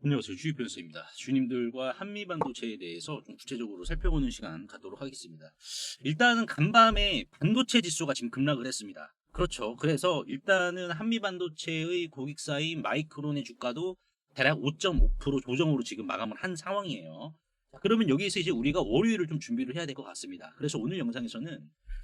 안녕하세요. 주입변호사입니다. 주님들과 한미반도체에 대해서 좀 구체적으로 살펴보는 시간 갖도록 하겠습니다. 일단은 간밤에 반도체 지수가 지금 급락을 했습니다. 그렇죠. 그래서 일단은 한미반도체의 고객사인 마이크론의 주가도 대략 5.5% 조정으로 지금 마감을 한 상황이에요. 자, 그러면 여기에서 이제 우리가 월요일을 좀 준비를 해야 될 것 같습니다. 그래서 오늘 영상에서는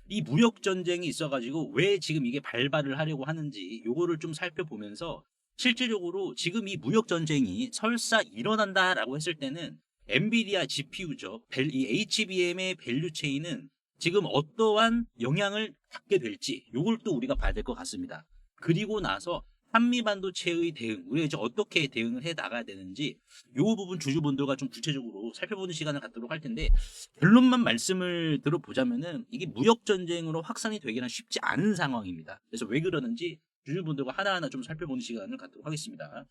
이 무역 전쟁이 있어가지고 왜 지금 이게 발발을 하려고 하는지 요거를 좀 살펴보면서 실질적으로 지금 이 무역 전쟁이 설사 일어난다라고 했을 때는 엔비디아 GPU죠. 이 HBM의 밸류 체인은 지금 어떠한 영향을 받게 될지 요걸 또 우리가 봐야 될 것 같습니다. 그리고 나서 한미 반도체의 대응, 우리가 이제 어떻게 대응을 해 나가야 되는지 요 부분 주주분들과 좀 구체적으로 살펴보는 시간을 갖도록 할 텐데, 결론만 말씀을 들어보자면은 이게 무역 전쟁으로 확산이 되기는 쉽지 않은 상황입니다. 그래서 왜 그러는지 주주분들과 하나하나 좀 살펴보는 시간을 갖도록 하겠습니다.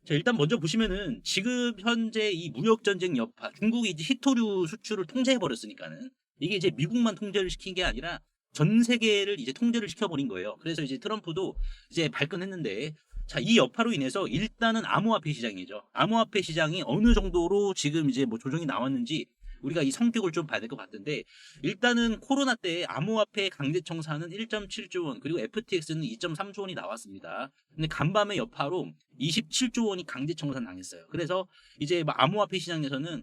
자, 일단 먼저 보시면은 지금 현재 이 무역 전쟁 여파, 중국이 이제 히토류 수출을 통제해 버렸으니까는 이게 이제 미국만 통제를 시킨 게 아니라 전 세계를 이제 통제를 시켜버린 거예요. 그래서 이제 트럼프도 이제 발끈했는데, 자, 이 여파로 인해서 일단은 암호화폐 시장이죠. 암호화폐 시장이 어느 정도로 지금 이제 뭐 조정이 나왔는지 우리가 이 성격을 좀 봐야 될 것 같은데, 일단은 코로나 때 암호화폐 강제 청산은 1.7조 원, 그리고 FTX는 2.3조 원이 나왔습니다. 근데 간밤의 여파로 27조 원이 강제 청산 당했어요. 그래서 이제 뭐 암호화폐 시장에서는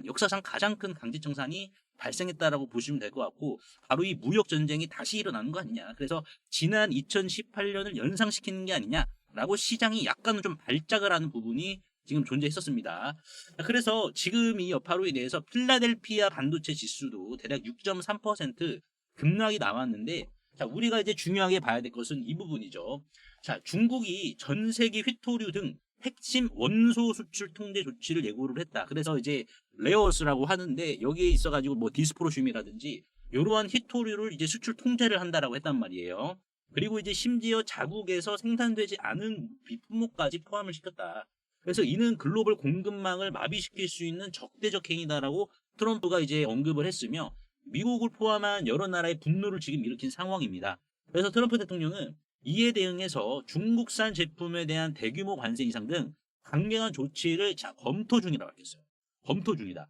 역사상 가장 큰 강제 청산이 발생했다라고 보시면 될 것 같고, 바로 이 무역 전쟁이 다시 일어나는 거 아니냐. 그래서 지난 2018년을 연상시키는 게 아니냐라고 시장이 약간은 좀 발작을 하는 부분이 지금 존재했었습니다. 그래서 지금 이 여파로 인해서 필라델피아 반도체 지수도 대략 6.3% 급락이 나왔는데, 자, 우리가 이제 중요하게 봐야 될 것은 이 부분이죠. 자, 중국이 전 세계 휘토류 등 핵심 원소 수출 통제 조치를 예고를 했다. 그래서 이제 레어스라고 하는데 여기에 있어가지고 뭐 디스프로슘이라든지 이러한 히토류를 이제 수출 통제를 한다라고 했단 말이에요. 그리고 이제 심지어 자국에서 생산되지 않은 비품목까지 포함을 시켰다. 그래서 이는 글로벌 공급망을 마비시킬 수 있는 적대적 행위다라고 트럼프가 이제 언급을 했으며, 미국을 포함한 여러 나라의 분노를 지금 일으킨 상황입니다. 그래서 트럼프 대통령은 이에 대응해서 중국산 제품에 대한 대규모 관세 인상 등 강경한 조치를 검토 중이라고 했어요. 검토 중이다.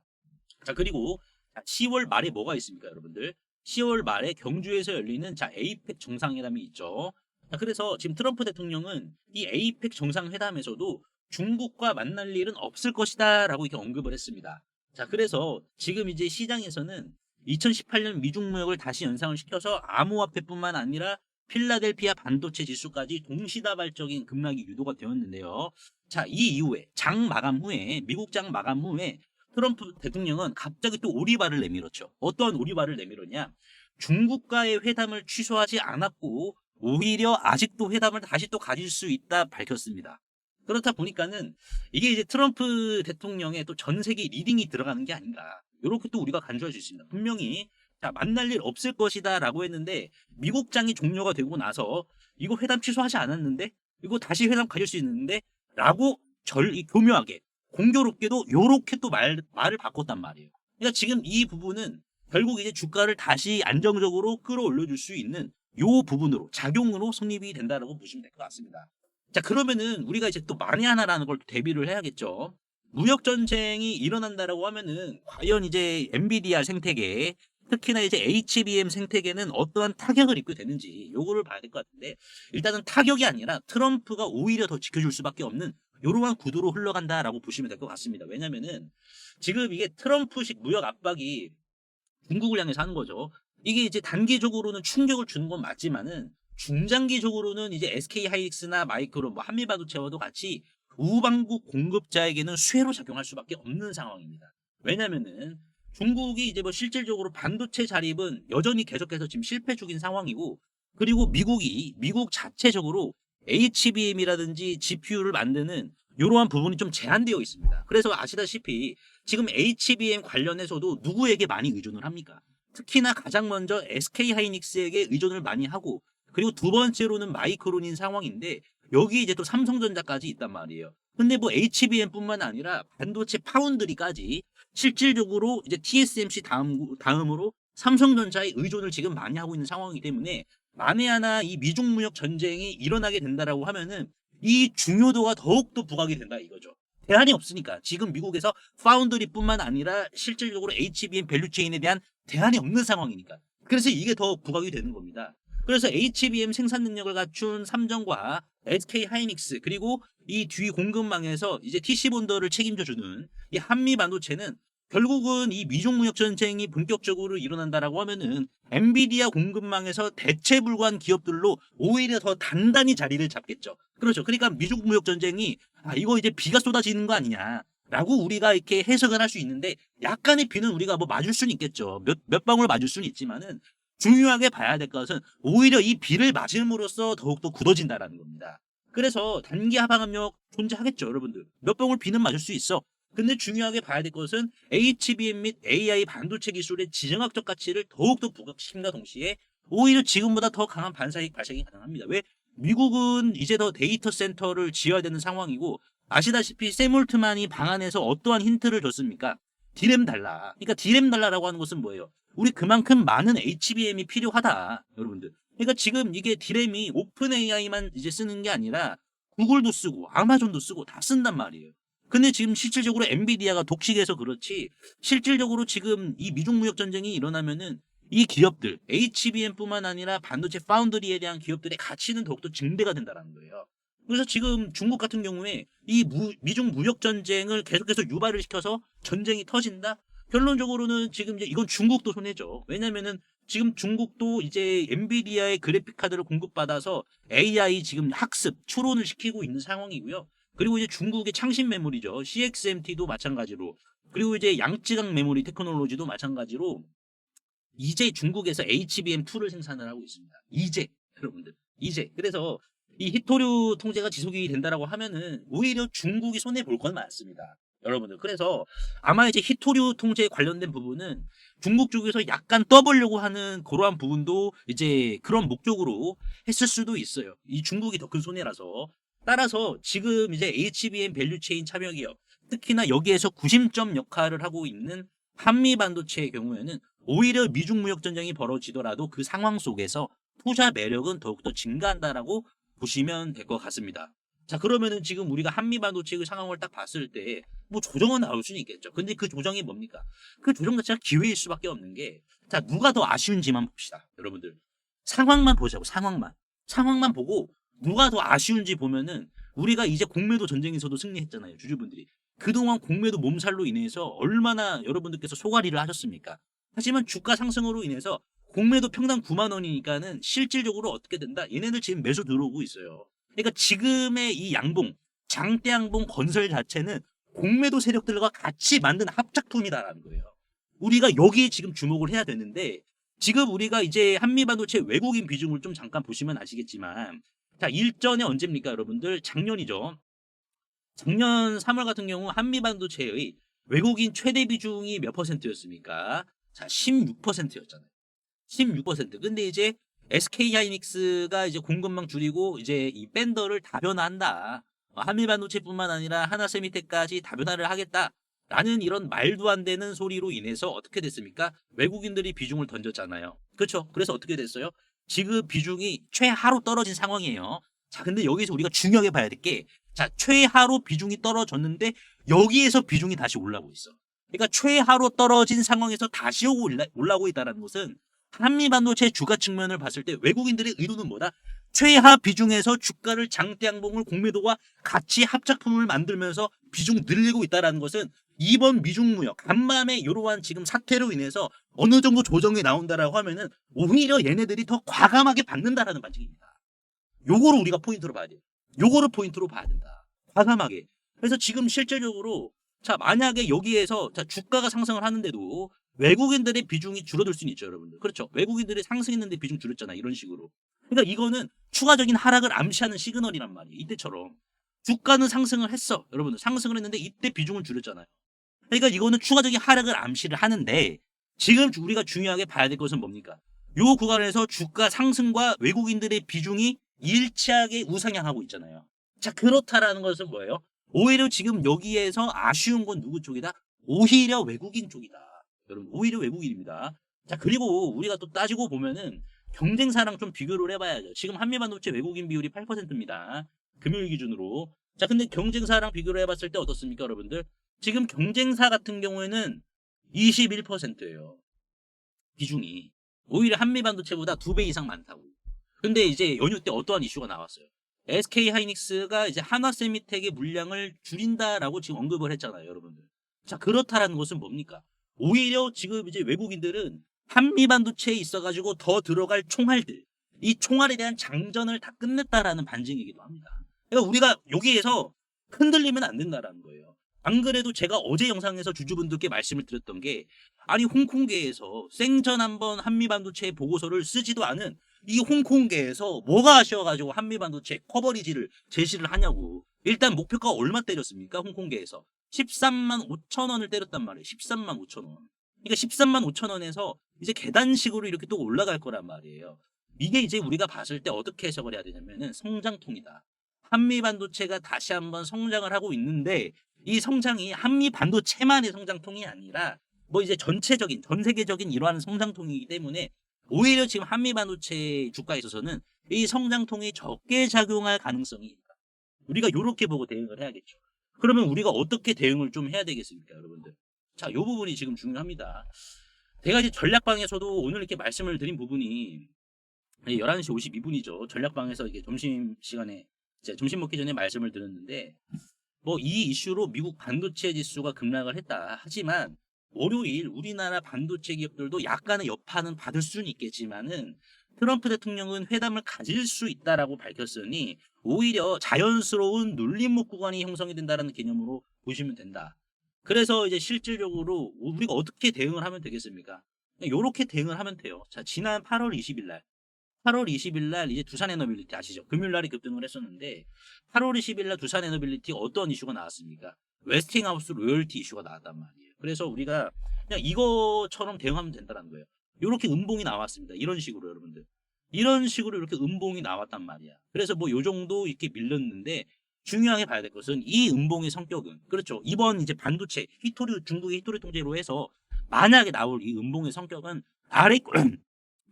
자, 그리고 10월 말에 뭐가 있습니까, 여러분들? 10월 말에 경주에서 열리는 에이펙 정상회담이 있죠. 자, 그래서 지금 트럼프 대통령은 이 에이펙 정상회담에서도 중국과 만날 일은 없을 것이다 라고 이렇게 언급을 했습니다. 자, 그래서 지금 이제 시장에서는 2018년 미중 무역을 다시 연상을 시켜서 암호화폐뿐만 아니라 필라델피아 반도체 지수까지 동시다발적인 급락이 유도가 되었는데요. 자, 이 이후에 미국 장 마감 후에 트럼프 대통령은 갑자기 또 오리발을 내밀었죠. 어떤 오리발을 내밀었냐? 중국과의 회담을 취소하지 않았고 오히려 아직도 회담을 다시 또 가질 수 있다 밝혔습니다. 그렇다 보니까는 이게 이제 트럼프 대통령의 또 전 세계 리딩이 들어가는 게 아닌가. 이렇게 또 우리가 간주할 수 있습니다. 분명히 만날 일 없을 것이다 라고 했는데, 미국장이 종료가 되고 나서 이거 회담 취소하지 않았는데, 이거 다시 회담 가질 수 있는데 라고 교묘하게 공교롭게도 요렇게 또 말을 바꿨단 말이에요. 그러니까 지금 이 부분은 결국 이제 주가를 다시 안정적으로 끌어올려 줄 수 있는 요 부분으로 작용으로 성립이 된다라고 보시면 될 것 같습니다. 자, 그러면은 우리가 이제 또 만에 하나라는 걸 대비를 해야겠죠. 무역 전쟁이 일어난다라고 하면은 과연 이제 엔비디아 생태계, 특히나 이제 HBM 생태계는 어떠한 타격을 입게 되는지 요거를 봐야 될 것 같은데, 일단은 타격이 아니라 트럼프가 오히려 더 지켜줄 수밖에 없는 이러한 구도로 흘러간다라고 보시면 될 것 같습니다. 왜냐면은 지금 이게 트럼프식 무역 압박이 중국을 향해서 하는 거죠. 이게 이제 단기적으로는 충격을 주는 건 맞지만은 중장기적으로는 이제 SK 하이닉스나 마이크론, 뭐 한미반도체와도 같이 우방국 공급자에게는 수혜로 작용할 수밖에 없는 상황입니다. 왜냐면은 중국이 이제 뭐 실질적으로 반도체 자립은 여전히 계속해서 지금 실패 중인 상황이고, 그리고 미국 자체적으로 HBM이라든지 GPU를 만드는 이러한 부분이 좀 제한되어 있습니다. 그래서 아시다시피 지금 HBM 관련해서도 누구에게 많이 의존을 합니까? 특히나 가장 먼저 SK 하이닉스에게 의존을 많이 하고, 그리고 두 번째로는 마이크론인 상황인데 여기 이제 또 삼성전자까지 있단 말이에요. 근데 뭐 HBM뿐만 아니라 반도체 파운드리까지 실질적으로 이제 TSMC 다음으로 삼성전자의 의존을 지금 많이 하고 있는 상황이기 때문에, 만에 하나 이 미중 무역 전쟁이 일어나게 된다라고 하면은 이 중요도가 더욱더 부각이 된다 이거죠. 대안이 없으니까. 지금 미국에서 파운드리뿐만 아니라 실질적으로 HBM 밸류체인에 대한 대안이 없는 상황이니까. 그래서 이게 더 부각이 되는 겁니다. 그래서 HBM 생산 능력을 갖춘 삼성과 SK 하이닉스 그리고 이 뒤 공급망에서 이제 TC본더를 책임져주는 이 한미 반도체는 결국은 이 미중 무역 전쟁이 본격적으로 일어난다라고 하면은 엔비디아 공급망에서 대체 불구한 기업들로 오히려 더 단단히 자리를 잡겠죠. 그렇죠. 그러니까 미중 무역 전쟁이 이거 이제 비가 쏟아지는 거 아니냐라고 우리가 이렇게 해석을 할 수 있는데 약간의 비는 우리가 뭐 맞을 수는 있겠죠. 몇 방울 맞을 수는 있지만은 중요하게 봐야 될 것은 오히려 이 비를 맞음으로써 더욱더 굳어진다라는 겁니다. 그래서 단기 하방 압력 존재하겠죠, 여러분들. 몇 방울 비는 맞을 수 있어. 근데 중요하게 봐야 될 것은 HBM 및 AI 반도체 기술의 지정학적 가치를 더욱더 부각시킴과 동시에 오히려 지금보다 더 강한 반사익 발생이 가능합니다. 왜? 미국은 이제 더 데이터 센터를 지어야 되는 상황이고 아시다시피 샘 올트만이 방안에서 어떠한 힌트를 줬습니까? 디램 달라. 그러니까 디램 달라라고 하는 것은 뭐예요? 우리 그만큼 많은 HBM이 필요하다, 여러분들. 그러니까 지금 이게 디램이 오픈 AI만 이제 쓰는 게 아니라 구글도 쓰고 아마존도 쓰고 다 쓴단 말이에요. 근데 지금 실질적으로 엔비디아가 독식해서 그렇지 실질적으로 지금 이 미중 무역 전쟁이 일어나면은 이 기업들 HBM뿐만 아니라 반도체 파운드리에 대한 기업들의 가치는 더욱더 증대가 된다는 거예요. 그래서 지금 중국 같은 경우에 이 미중 무역 전쟁을 계속해서 유발을 시켜서 전쟁이 터진다. 결론적으로는 지금 이제 이건 중국도 손해죠. 왜냐면은 지금 중국도 이제 엔비디아의 그래픽 카드를 공급받아서 AI 지금 학습, 추론을 시키고 있는 상황이고요. 그리고 이제 중국의 창신 메모리죠. CXMT도 마찬가지로. 그리고 이제 양쯔강 메모리 테크놀로지도 마찬가지로 이제 중국에서 HBM2를 생산을 하고 있습니다. 이제 여러분들 이제 그래서 이 히토류 통제가 지속이 된다라고 하면은 오히려 중국이 손해 볼 건 많습니다. 여러분들 그래서 아마 이제 히토류 통제에 관련된 부분은 중국 쪽에서 약간 떠보려고 하는 그러한 부분도 이제 그런 목적으로 했을 수도 있어요. 이 중국이 더 큰 손해라서. 따라서 지금 이제 HBM 밸류체인 참여 기업 특히나 여기에서 구심점 역할을 하고 있는 한미 반도체의 경우에는 오히려 미중 무역 전쟁이 벌어지더라도 그 상황 속에서 투자 매력은 더욱더 증가한다라고 보시면 될 것 같습니다. 자, 그러면은 지금 우리가 한미 반도체의 상황을 딱 봤을 때 뭐 조정은 나올 수는 있겠죠. 근데 그 조정이 뭡니까? 그 조정 자체가 기회일 수밖에 없는 게 자, 누가 더 아쉬운지만 봅시다. 여러분들. 상황만 보자고. 상황만 보고 누가 더 아쉬운지 보면은 우리가 이제 공매도 전쟁에서도 승리했잖아요. 주주분들이. 그동안 공매도 몸살로 인해서 얼마나 여러분들께서 소가리를 하셨습니까? 하지만 주가 상승으로 인해서 공매도 평당 9만 원이니까는 실질적으로 어떻게 된다? 얘네들 지금 매수 들어오고 있어요. 그러니까 지금의 이 양봉, 장대 양봉 건설 자체는 공매도 세력들과 같이 만든 합작품이다라는 거예요. 우리가 여기에 지금 주목을 해야 되는데 지금 우리가 이제 한미반도체 외국인 비중을 좀 잠깐 보시면 아시겠지만 자, 일전에 언제입니까, 여러분들? 작년이죠. 작년 3월 같은 경우 한미반도체의 외국인 최대 비중이 몇 퍼센트였습니까? 자, 16%였잖아요. 16%. 근데 이제 SK 하이닉스가 이제 공급망 줄이고 이제 이 밴더를 다변화한다. 한미반도체뿐만 아니라 하나세미텍까지 다변화를 하겠다라는 이런 말도 안 되는 소리로 인해서 어떻게 됐습니까? 외국인들이 비중을 던졌잖아요. 그렇죠? 그래서 어떻게 됐어요? 지금 비중이 최하로 떨어진 상황이에요. 자, 근데 여기서 우리가 중요하게 봐야 될 게, 자, 최하로 비중이 떨어졌는데 여기에서 비중이 다시 올라오고 있어. 그러니까 최하로 떨어진 상황에서 다시 올라오고 있다는 것은 한미반도체 주가 측면을 봤을 때 외국인들의 의도는 뭐다? 최하 비중에서 주가를 장대양봉을 공매도와 같이 합작품을 만들면서 비중 늘리고 있다는 것은 이번 미중 무역 간밤에 이러한 지금 사태로 인해서 어느 정도 조정이 나온다라고 하면은 오히려 얘네들이 더 과감하게 받는다라는 반증입니다. 요거를 우리가 포인트로 봐야 돼요. 요거를 포인트로 봐야 된다. 과감하게. 그래서 지금 실질적으로 자, 만약에 여기에서 자, 주가가 상승을 하는데도 외국인들의 비중이 줄어들 수는 있죠, 여러분들. 그렇죠. 외국인들이 상승했는데 비중 줄였잖아. 이런 식으로. 그러니까 이거는 추가적인 하락을 암시하는 시그널이란 말이에요. 이때처럼. 주가는 상승을 했어. 여러분들. 상승을 했는데 이때 비중을 줄였잖아요. 그러니까 이거는 추가적인 하락을 암시를 하는데 지금 우리가 중요하게 봐야 될 것은 뭡니까? 요 구간에서 주가 상승과 외국인들의 비중이 일치하게 우상향하고 있잖아요. 자, 그렇다라는 것은 뭐예요? 오히려 지금 여기에서 아쉬운 건 누구 쪽이다? 오히려 외국인 쪽이다. 여러분, 오히려 외국인입니다. 자, 그리고 우리가 또 따지고 보면은 경쟁사랑 좀 비교를 해봐야죠. 지금 한미반도체 외국인 비율이 8%입니다. 금요일 기준으로. 자, 근데 경쟁사랑 비교를 해봤을 때 어떻습니까, 여러분들? 지금 경쟁사 같은 경우에는 21%예요. 비중이. 오히려 한미반도체보다 2배 이상 많다고. 근데 이제 연휴 때 어떠한 이슈가 나왔어요. SK 하이닉스가 이제 한화세미텍의 물량을 줄인다라고 지금 언급을 했잖아요, 여러분들. 자, 그렇다라는 것은 뭡니까? 오히려 지금 이제 외국인들은 한미반도체에 있어가지고 더 들어갈 총알들, 이 총알에 대한 장전을 다 끝냈다라는 반증이기도 합니다. 그러니까 우리가 여기에서 흔들리면 안 된다라는 거예요. 안 그래도 제가 어제 영상에서 주주분들께 말씀을 드렸던 게, 아니 홍콩계에서 생전 한번 한미반도체 보고서를 쓰지도 않은 이 홍콩계에서 뭐가 아쉬워가지고 한미반도체 커버리지를 제시를 하냐고. 일단 목표가 얼마 때렸습니까? 홍콩계에서 13만 5천 원을 때렸단 말이에요. 13만 5천 원. 그러니까 13만 5천 원에서 이제 계단식으로 이렇게 또 올라갈 거란 말이에요. 이게 이제 우리가 봤을 때 어떻게 해석을 해야 되냐면은 성장통이다. 한미반도체가 다시 한번 성장을 하고 있는데, 이 성장이 한미반도체만의 성장통이 아니라 뭐 이제 전체적인, 전 세계적인 이러한 성장통이기 때문에 오히려 지금 한미반도체 주가에 있어서는 이 성장통이 적게 작용할 가능성이 있다. 우리가 이렇게 보고 대응을 해야겠죠. 그러면 우리가 어떻게 대응을 좀 해야 되겠습니까, 여러분들? 자, 이 부분이 지금 중요합니다. 제가 이제 전략방에서도 오늘 이렇게 말씀을 드린 부분이 11시 52분이죠. 전략방에서 이게 점심시간에, 점심 먹기 전에 말씀을 드렸는데, 뭐 이 이슈로 미국 반도체 지수가 급락을 했다. 하지만 월요일 우리나라 반도체 기업들도 약간의 여파는 받을 수는 있겠지만은 트럼프 대통령은 회담을 가질 수 있다라고 밝혔으니 오히려 자연스러운 눌림목 구간이 형성이 된다라는 개념으로 보시면 된다. 그래서 이제 실질적으로 우리가 어떻게 대응을 하면 되겠습니까? 이렇게 대응을 하면 돼요. 자, 지난 8월 20일 날 8월 20일 날 이제 두산에너빌리티 아시죠? 금요일 날이 급등을 했었는데 8월 20일 날 두산에너빌리티 어떤 이슈가 나왔습니까? 웨스팅하우스 로열티 이슈가 나왔단 말이에요. 그래서 우리가 그냥 이거처럼 대응하면 된다는 거예요. 이렇게 음봉이 나왔습니다. 이런 식으로 여러분들. 이런 식으로 이렇게 음봉이 나왔단 말이야. 그래서 뭐 요 정도 이렇게 밀렸는데 중요하게 봐야 될 것은 이 음봉의 성격은, 그렇죠. 이번 이제 반도체 히토리, 중국의 히토리 통제로 해서 만약에 나올 이 음봉의 성격은 아래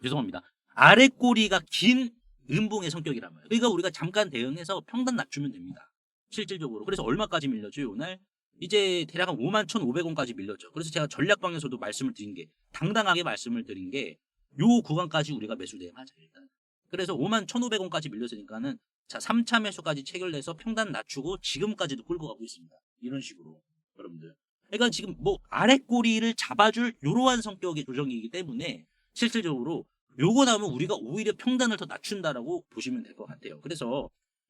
죄송합니다. 아래 꼬리가 긴 음봉의 성격이란 말이에요. 그러니까 우리가 잠깐 대응해서 평단 낮추면 됩니다. 실질적으로. 그래서 얼마까지 밀렸죠, 오늘? 이제 대략 한 51,500원까지 밀렸죠. 그래서 제가 전략방에서도 말씀을 드린 게, 당당하게 말씀을 드린 게, 요 구간까지 우리가 매수 대응하자, 일단. 그래서 51,500원까지 밀렸으니까는, 자, 3차 매수까지 체결해서 평단 낮추고 지금까지도 끌고 가고 있습니다. 이런 식으로. 여러분들. 그러니까 지금 뭐 아래 꼬리를 잡아줄 이러한 성격의 조정이기 때문에 실질적으로 요거 나오면 우리가 오히려 평단을 더 낮춘다라고 보시면 될 것 같아요. 그래서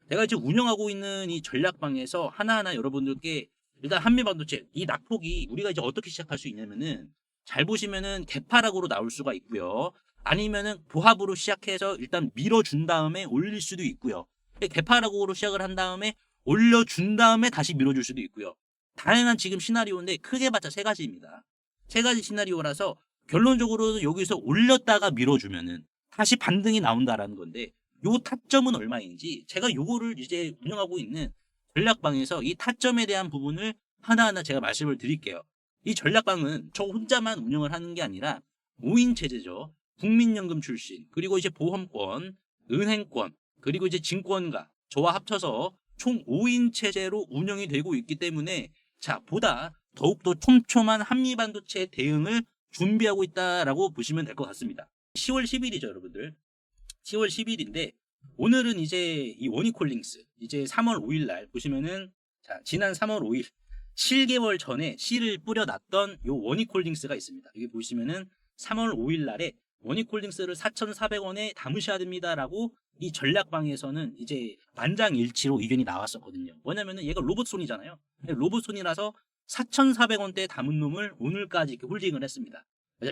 내가 이제 운영하고 있는 이 전략방에서 하나하나 여러분들께 일단 한미반도체 이 낙폭이 우리가 이제 어떻게 시작할 수 있냐면은, 잘 보시면은 개파락으로 나올 수가 있고요. 아니면은 보합으로 시작해서 일단 밀어준 다음에 올릴 수도 있고요. 개파락으로 시작을 한 다음에 올려준 다음에 다시 밀어줄 수도 있고요. 다양한 지금 시나리오인데 크게 봤자 세 가지입니다. 세 가지 시나리오라서 결론적으로는 여기서 올렸다가 밀어주면은 다시 반등이 나온다라는 건데, 요 타점은 얼마인지 제가 요거를 이제 운영하고 있는 전략방에서 이 타점에 대한 부분을 하나하나 제가 말씀을 드릴게요. 이 전략방은 저 혼자만 운영을 하는 게 아니라 5인 체제죠. 국민연금 출신, 그리고 이제 보험권, 은행권, 그리고 이제 증권가, 저와 합쳐서 총 5인 체제로 운영이 되고 있기 때문에, 자, 보다 더욱더 촘촘한 한미반도체 대응을 준비하고 있다라고 보시면 될 것 같습니다. 10월 10일이죠, 여러분들. 10월 10일인데 오늘은 이제 이 원이콜링스 이제 3월 5일 날 보시면은, 자, 지난 3월 5일 7개월 전에 씨를 뿌려놨던 요 원이콜링스가 있습니다. 여기 보시면은 3월 5일 날에 원이콜링스를 4,400원에 담으셔야 됩니다라고 이 전략방에서는 이제 만장일치로 의견이 나왔었거든요. 뭐냐면은 얘가 로봇손이잖아요. 로봇손이라서 4,400원대에 담은 놈을 오늘까지 이렇게 홀딩을 했습니다.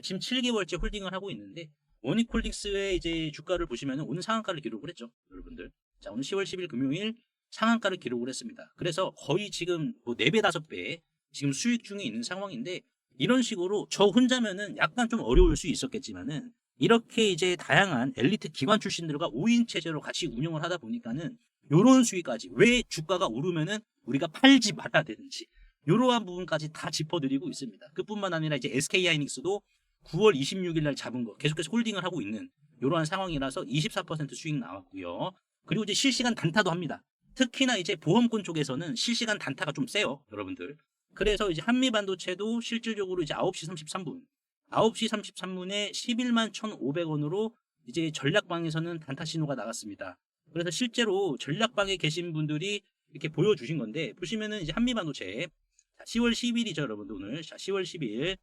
지금 7개월째 홀딩을 하고 있는데, 원익홀딩스의 이제 주가를 보시면 오늘 상한가를 기록을 했죠, 여러분들. 자, 오늘 10월 10일 금요일 상한가를 기록을 했습니다. 그래서 거의 지금 뭐 4배, 5배 지금 수익 중에 있는 상황인데, 이런 식으로 저 혼자면은 약간 좀 어려울 수 있었겠지만은, 이렇게 이제 다양한 엘리트 기관 출신들과 5인 체제로 같이 운영을 하다 보니까는 요런 수익까지, 왜 주가가 오르면은 우리가 팔지 말아야 되는지, 이러한 부분까지 다 짚어드리고 있습니다. 그뿐만 아니라 이제 SK 하이닉스도 9월 26일 날 잡은 거 계속해서 홀딩을 하고 있는 이러한 상황이라서 24% 수익 나왔고요. 그리고 이제 실시간 단타도 합니다. 특히나 이제 보험권 쪽에서는 실시간 단타가 좀 세요, 여러분들. 그래서 이제 한미반도체도 실질적으로 이제 9시 33분, 9시 33분에 11만 1,500원으로 이제 전략방에서는 단타 신호가 나갔습니다. 그래서 실제로 전략방에 계신 분들이 이렇게 보여주신 건데, 보시면은 이제 한미반도체 10월 10일이죠, 여러분들. 오늘 10월 10일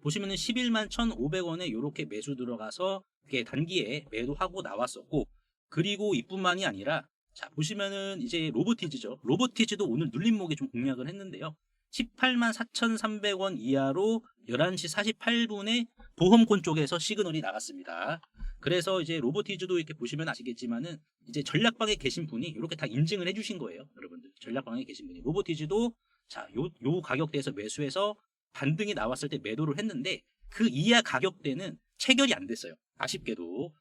보시면은 11만 1,500원에 이렇게 매수 들어가서 이렇게 단기에 매도하고 나왔었고, 그리고 이뿐만이 아니라 자 보시면은 이제 로보티즈죠. 로보티즈도 오늘 눌림목에 좀 공략을 했는데요. 18만 4,300원 이하로 11시 48분에 보험권 쪽에서 시그널이 나갔습니다. 그래서 이제 로보티즈도 이렇게 보시면 아시겠지만은 이제 전략방에 계신 분이 이렇게 다 인증을 해주신 거예요, 여러분들. 전략방에 계신 분이 로보티즈도 자 요 가격대에서 매수해서 반등이 나왔을 때 매도를 했는데 그 이하 가격대는 체결이 안 됐어요. 아쉽게도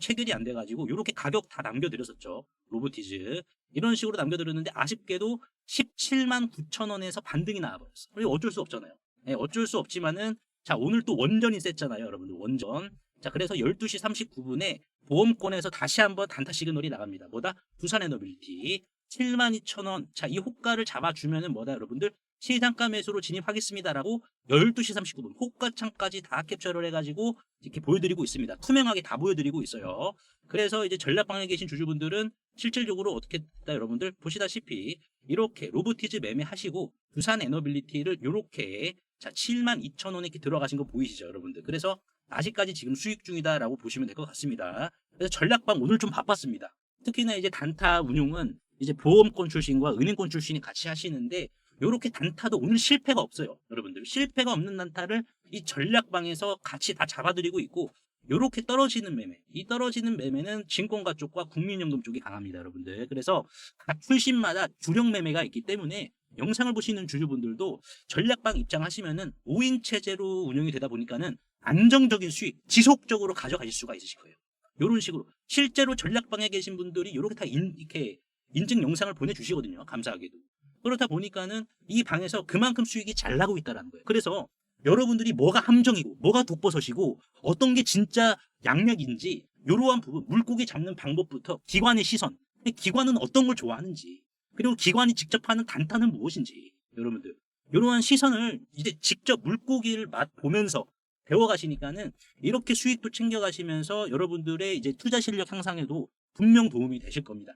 체결이 안 돼가지고 이렇게 가격 다 남겨드렸었죠. 로보티즈 이런 식으로 남겨드렸는데 아쉽게도 17만 9천 원에서 반등이 나와버렸어. 이거 어쩔 수 없잖아요. 네, 어쩔 수 없지만은 자 오늘 또 원전이 셌잖아요, 여러분들. 원전. 자 그래서 12시 39분에 보험권에서 다시 한번 단타 시그널이 나갑니다. 뭐다? 두산에너빌리티 7만 2천 원. 자 이 호가를 잡아주면은 뭐다, 여러분들? 시장가 매수로 진입하겠습니다라고 12시 39분 호가창까지 다 캡처를 해가지고 이렇게 보여드리고 있습니다. 투명하게 다 보여드리고 있어요. 그래서 이제 전략방에 계신 주주분들은 실질적으로 어떻게 됐다, 여러분들 보시다시피 이렇게 로보티즈 매매하시고 두산 에너빌리티를 이렇게 자 7만 2천 원에 이렇게 들어가신 거 보이시죠, 여러분들. 그래서 아직까지 지금 수익 중이다라고 보시면 될 것 같습니다. 그래서 전략방 오늘 좀 바빴습니다. 특히나 이제 단타 운용은 이제 보험권 출신과 은행권 출신이 같이 하시는데 요렇게 단타도 오늘 실패가 없어요, 여러분들. 실패가 없는 단타를 이 전략방에서 같이 다 잡아드리고 있고, 요렇게 떨어지는 매매, 이 떨어지는 매매는 증권가 쪽과 국민연금 쪽이 강합니다, 여러분들. 그래서 각 출신마다 주력 매매가 있기 때문에 영상을 보시는 주주분들도 전략방 입장하시면은 5인 체제로 운영이 되다 보니까는 안정적인 수익, 지속적으로 가져가실 수가 있으실 거예요. 요런 식으로 실제로 전략방에 계신 분들이 이렇게 다 이렇게 인증 영상을 보내주시거든요, 감사하게도. 그렇다 보니까는 이 방에서 그만큼 수익이 잘 나고 있다는 거예요. 그래서 여러분들이 뭐가 함정이고 뭐가 독버섯이고 어떤 게 진짜 양력인지 이러한 부분, 물고기 잡는 방법부터 기관의 시선, 기관은 어떤 걸 좋아하는지, 그리고 기관이 직접 하는 단타는 무엇인지, 여러분들 이러한 시선을 이제 직접 물고기를 맛보면서 배워가시니까는 이렇게 수익도 챙겨가시면서 여러분들의 이제 투자 실력 향상에도 분명 도움이 되실 겁니다.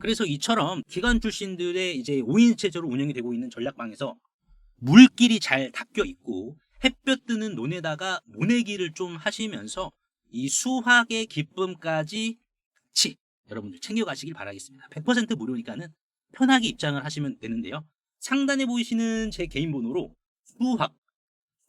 그래서 이처럼 기관 출신들의 이제 5인 체제로 운영이 되고 있는 전략방에서 물길이 잘 닦여 있고 햇볕 뜨는 논에다가 모내기를 좀 하시면서 이 수확의 기쁨까지 같이 여러분들 챙겨가시길 바라겠습니다. 100% 무료니까는 편하게 입장을 하시면 되는데요. 상단에 보이시는 제 개인 번호로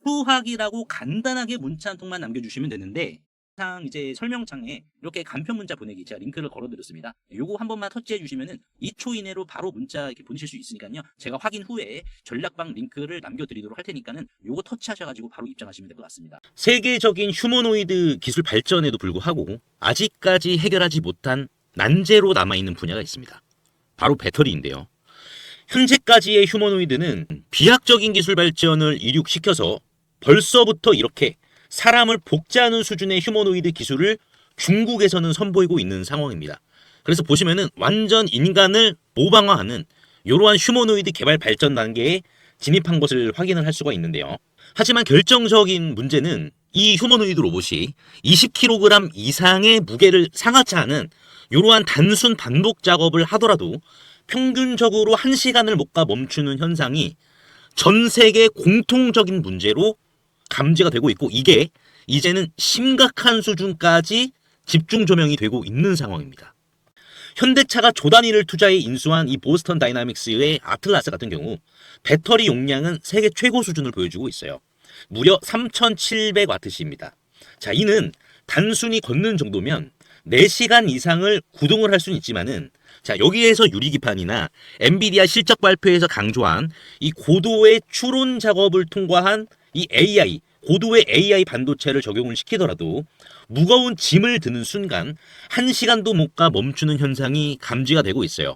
수학이라고 간단하게 문자 한 통만 남겨주시면 되는데, 항상 이제 설명창에 이렇게 간편 문자 보내기 제가 링크를 걸어드렸습니다. 요거 한 번만 터치해 주시면은 2초 이내로 바로 문자 이렇게 보내실 수 있으니까요. 제가 확인 후에 전략방 링크를 남겨드리도록 할 테니까는 요거 터치하셔가지고 바로 입장하시면 될 것 같습니다. 세계적인 휴머노이드 기술 발전에도 불구하고 아직까지 해결하지 못한 난제로 남아있는 분야가 있습니다. 바로 배터리인데요. 현재까지의 휴머노이드는 비약적인 기술 발전을 이룩시켜서 벌써부터 이렇게 사람을 복제하는 수준의 휴머노이드 기술을 중국에서는 선보이고 있는 상황입니다. 그래서 보시면은 완전 인간을 모방화하는 이러한 휴머노이드 개발 발전 단계에 진입한 것을 확인을 할 수가 있는데요. 하지만 결정적인 문제는 이 휴머노이드 로봇이 20kg 이상의 무게를 상하치 않은 이러한 단순 반복 작업을 하더라도 평균적으로 1시간을 못 가 멈추는 현상이 전 세계 공통적인 문제로 감지가 되고 있고, 이게 이제는 심각한 수준까지 집중 조명이 되고 있는 상황입니다. 현대차가 조 단위를 투자해 인수한 이 보스턴 다이나믹스의 아틀라스 같은 경우 배터리 용량은 세계 최고 수준을 보여주고 있어요. 무려 3700W입니다. 자, 이는 단순히 걷는 정도면 4시간 이상을 구동을 할 수는 있지만은, 자, 여기에서 유리기판이나 엔비디아 실적 발표에서 강조한 이 고도의 추론 작업을 통과한 이 AI, 고도의 AI 반도체를 적용을 시키더라도 무거운 짐을 드는 순간 1시간도 못 가 멈추는 현상이 감지가 되고 있어요.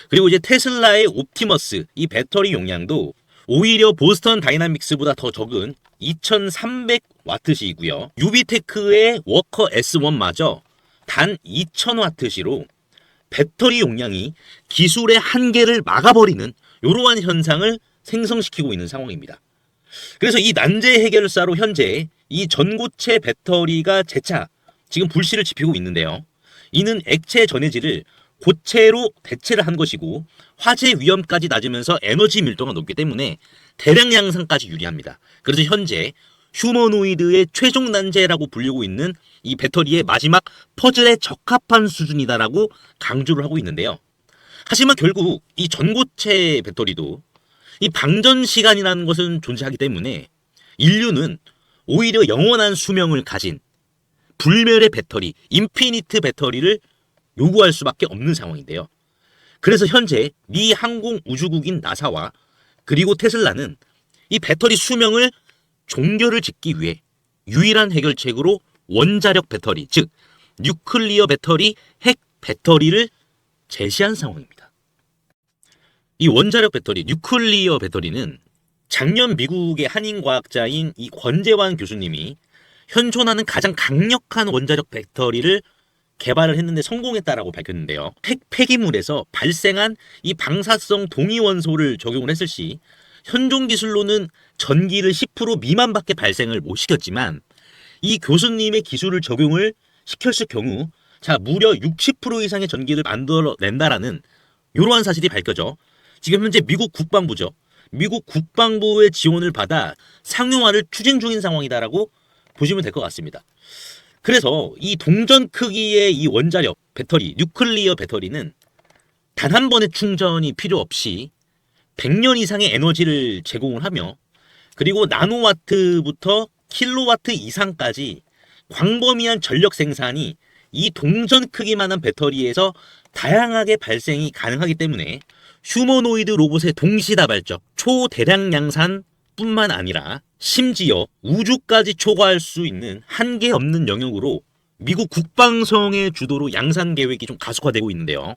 그리고 이제 테슬라의 옵티머스 이 배터리 용량도 오히려 보스턴 다이나믹스보다 더 적은 2300W이고요. 유비테크의 워커 S1마저 단 2000W시로 배터리 용량이 기술의 한계를 막아버리는 이러한 현상을 생성시키고 있는 상황입니다. 그래서 이 난제 해결사로 현재 이 전고체 배터리가 재차 지금 불씨를 지피고 있는데요. 이는 액체 전해질을 고체로 대체를 한 것이고 화재 위험까지 낮으면서 에너지 밀도가 높기 때문에 대량 양산까지 유리합니다. 그래서 현재 휴머노이드의 최종 난제라고 불리고 있는 이 배터리의 마지막 퍼즐에 적합한 수준이다라고 강조를 하고 있는데요. 하지만 결국 이 전고체 배터리도 이 방전 시간이라는 것은 존재하기 때문에 인류는 오히려 영원한 수명을 가진 불멸의 배터리, 인피니트 배터리를 요구할 수밖에 없는 상황인데요. 그래서 현재 미 항공우주국인 나사와 그리고 테슬라는 이 배터리 수명을 종결을 짓기 위해 유일한 해결책으로 원자력 배터리, 즉 뉴클리어 배터리, 핵 배터리를 제시한 상황입니다. 이 원자력 배터리, 뉴클리어 배터리는 작년 미국의 한인과학자인 이 권재환 교수님이 현존하는 가장 강력한 원자력 배터리를 개발을 했는데 성공했다라고 밝혔는데요. 핵 폐기물에서 발생한 이 방사성 동위원소를 적용을 했을 시 현존 기술로는 전기를 10% 미만밖에 발생을 못 시켰지만 이 교수님의 기술을 적용을 시켰을 경우 무려 60% 이상의 전기를 만들어낸다라는 이러한 사실이 밝혀져 지금 현재 미국 국방부죠. 미국 국방부의 지원을 받아 상용화를 추진 중인 상황이다라고 보시면 될 것 같습니다. 그래서 이 동전 크기의 이 원자력 배터리, 뉴클리어 배터리는 단 한 번의 충전이 필요 없이 100년 이상의 에너지를 제공을 하며 그리고 나노와트부터 킬로와트 이상까지 광범위한 전력 생산이 이 동전 크기만한 배터리에서 다양하게 발생이 가능하기 때문에 휴머노이드 로봇의 동시다발적 초대량 양산 뿐만 아니라 심지어 우주까지 초과할 수 있는 한계 없는 영역으로 미국 국방성의 주도로 양산 계획이 좀 가속화되고 있는데요.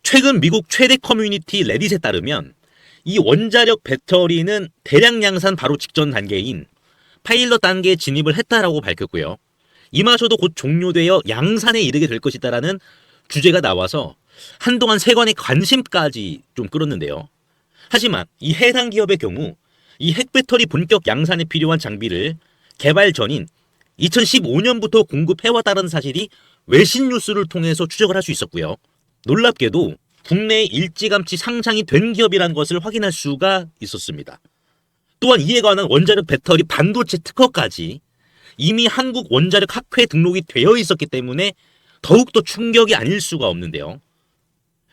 최근 미국 최대 커뮤니티 레딧에 따르면 이 원자력 배터리는 대량 양산 바로 직전 단계인 파일럿 단계에 진입을 했다라고 밝혔고요. 이마저도 곧 종료되어 양산에 이르게 될 것이다라는 주제가 나와서 한동안 세관의 관심까지 좀 끌었는데요. 하지만 이 해당 기업의 경우 이 핵배터리 본격 양산에 필요한 장비를 개발 전인 2015년부터 공급해왔다는 사실이 외신 뉴스를 통해서 추적을 할 수 있었고요. 놀랍게도 국내에 일찌감치 상장이 된 기업이라는 것을 확인할 수가 있었습니다. 또한 이에 관한 원자력 배터리 반도체 특허까지 이미 한국 원자력 학회에 등록이 되어 있었기 때문에 더욱더 충격이 아닐 수가 없는데요.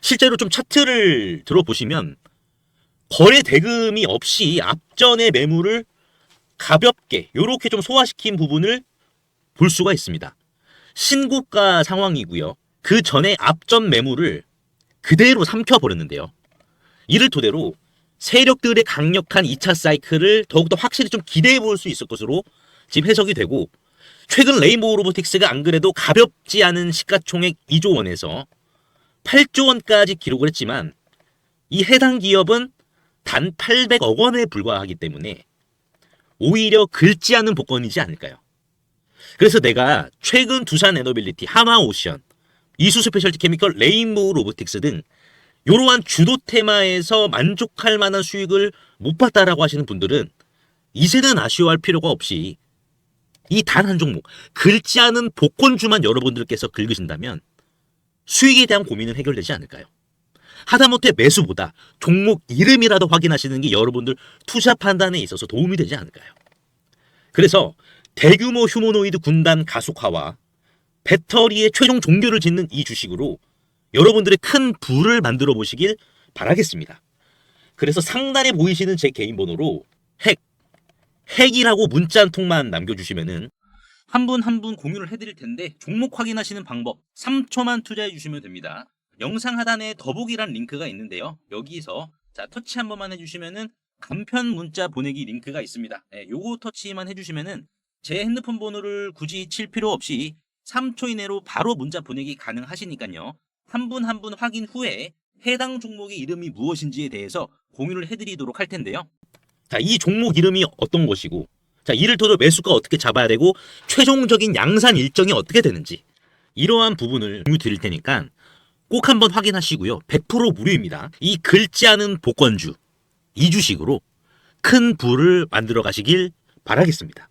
실제로 좀 차트를 들어보시면 거래 대금이 없이 앞전의 매물을 가볍게 이렇게 좀 소화시킨 부분을 볼 수가 있습니다. 신고가 상황이고요. 그 전에 앞전 매물을 그대로 삼켜버렸는데요. 이를 토대로 세력들의 강력한 2차 사이클을 더욱더 확실히 좀 기대해 볼 수 있을 것으로 지금 해석이 되고 최근 레인보우 로보틱스가 안 그래도 가볍지 않은 시가총액 2조 원에서 8조 원까지 기록을 했지만 이 해당 기업은 단 800억 원에 불과하기 때문에 오히려 긁지 않은 복권이지 않을까요? 그래서 내가 최근 두산 에너빌리티, 하마오션, 이수 스페셜티 케미컬, 레인보우 로보틱스 등 이러한 주도 테마에서 만족할 만한 수익을 못 봤다라고 하시는 분들은 이제는 아쉬워할 필요가 없이 이 단 한 종목, 긁지 않은 복권주만 여러분들께서 긁으신다면 수익에 대한 고민은 해결되지 않을까요? 하다못해 매수보다 종목 이름이라도 확인하시는 게 여러분들 투자 판단에 있어서 도움이 되지 않을까요? 그래서 대규모 휴머노이드 군단 가속화와 배터리의 최종 종결을 짓는 이 주식으로 여러분들의 큰 부를 만들어 보시길 바라겠습니다. 그래서 상단에 보이시는 제 개인 번호로 핵이라고 문자 한 통만 남겨주시면은 한 분 한 분 공유를 해드릴 텐데 종목 확인하시는 방법 3초만 투자해 주시면 됩니다. 영상 하단에 더보기란 링크가 있는데요. 여기서 터치 한 번만 해주시면은 간편 문자 보내기 링크가 있습니다. 요거 터치만 해주시면은 제 핸드폰 번호를 굳이 칠 필요 없이 3초 이내로 바로 문자 보내기 가능하시니까요. 한 분 한 분 확인 후에 해당 종목의 이름이 무엇인지에 대해서 공유를 해드리도록 할 텐데요. 이 종목 이름이 어떤 것이고 이를 토대로 매수가 어떻게 잡아야 되고 최종적인 양산 일정이 어떻게 되는지 이러한 부분을 공유 드릴 테니까 꼭 한번 확인하시고요. 100% 무료입니다. 이 긁지 않은 복권주 2주식으로 큰 부를 만들어 가시길 바라겠습니다.